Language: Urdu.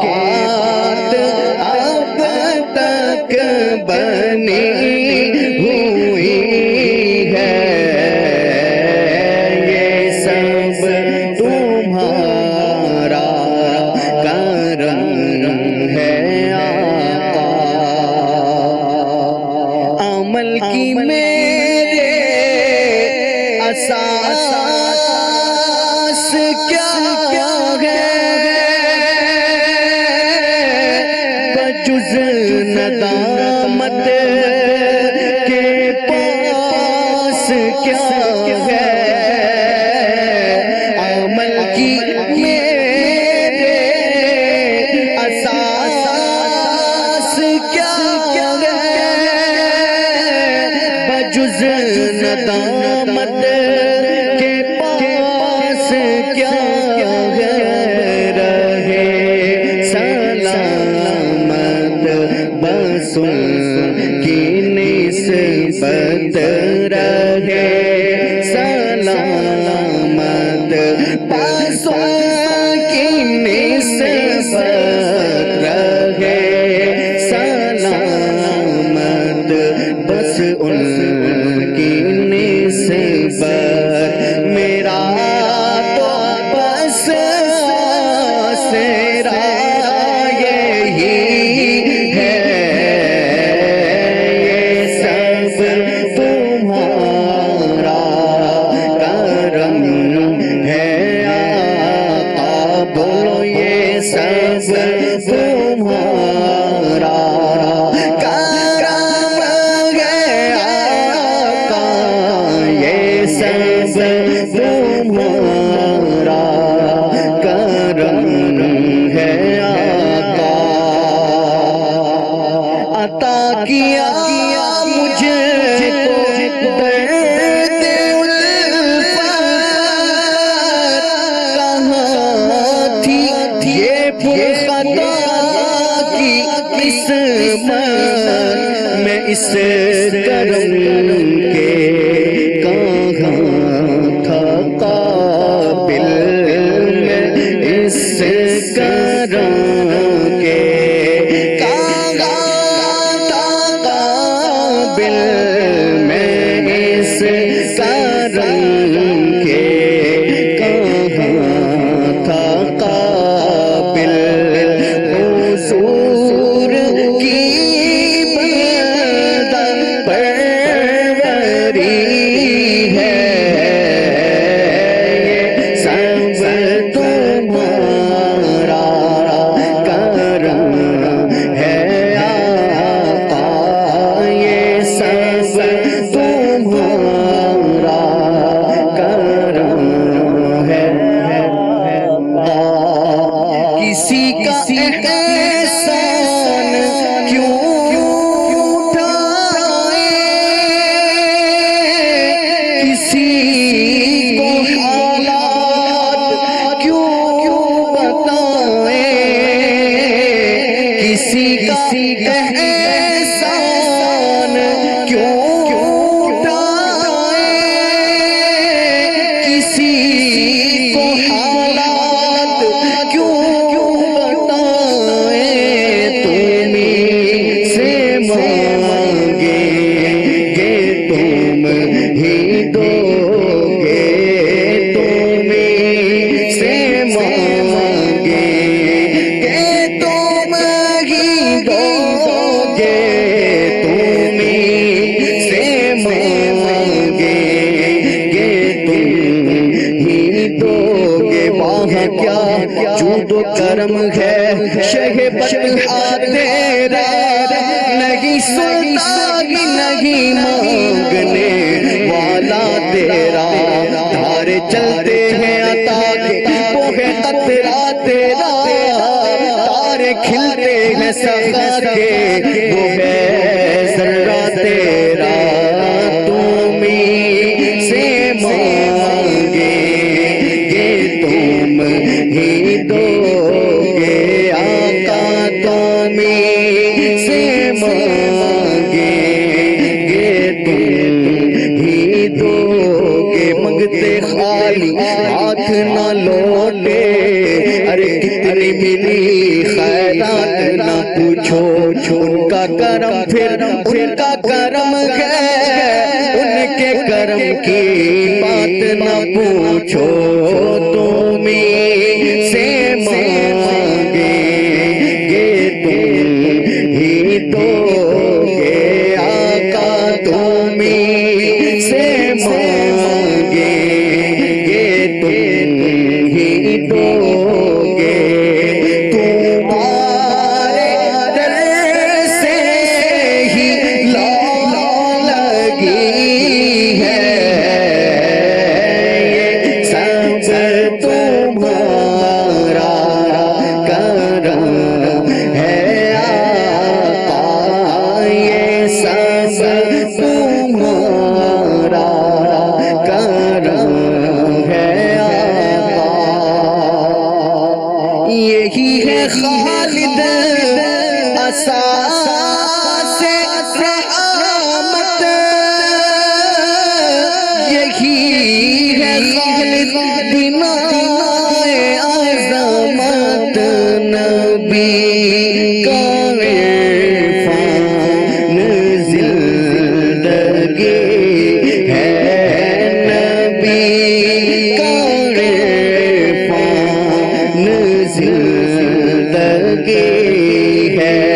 بات اب تک بنی ہوئی ہے، یہ سب تمہارا کرم ہے آقا۔ عمل کی میرے اساس کیا ہے، بجز ندامت کے پاس کیا ہے، عمل کی میرے اساس کیا ہے، بجز ندامت کے پاس کیا ہے، رہے سلامت بس ان کی نسبت، رہے سلامت بس ان کی نسبت، رہے سلامت بس ان کی نسبت، میرا تو بس آسرا یہی ہے، یہ سب تمہارا کرم ہے آقا، بولو یہ سب تمہارا کرم ہے آقا، یہ سب تمہارا کرم ہے آقا۔ عطا کیا مجھے کو درد الفت، کہاں تھی یہ پرخطا کی قسمت، میں اس کرم کے کہاں تھا قابل، میں اس کرم کے کہاں تھا قابل، میں اس کرم کے کہاں تھا قابل، حضور کی بندہ پروری ہے، یہ سب تمہارا کرم ہے آقا، یہ سب تمہارا کرم ہے آقا۔ کسی کا احسان کیوں اٹھائے، کسی کو حالات کیوں بتائے، کسی کا احسان کیوں اٹھائے، کسی کو حالات کیوں بتائے، تمہیں سے مانگیں گے تم ہی دو گے، تمہیں سے مانگیں گے تم ہی دو گے، تمہیں سے مانگیں گے تم ہی دو گے، وہاں کیا جود و کرم ہے شہ بطحا تیرا، نہیں سلطان نہیں مانگنے والا تیرا، دھارے چلتے ہیں عطا کے وہ ہے قطرہ تیرا، تارے کھلتے ہیں سخا کے وہ ہے ذرہ تیرا، تمہیں سے مانگیں گے تم ہی دو گے آقا، تمہیں سے مانگیں گے تم ہی دو گے، منگتے خالی ہاتھ نہ لوٹے، ارے کتنی ملی خیرات نہ پوچھو ان کا کرم پھر ان کا کرم ہے ان کے کرم کی بات نہ پوچھو تمہیں سے مانگے گے تم ہی دو گے آقا تمہیں سے مانگے گے تم ہی دو گے تمہارے در سے ہی لگی ہے یہ سب تمہارا کرم ہے آقا یہ سب تمہارا کرم ہے آقا یہی ہے خالد اساس رحمت یہی ہے خالد بنائے عظمت نبی کا عرفان زندگی ہے نبی کا عرفان زندگی ہے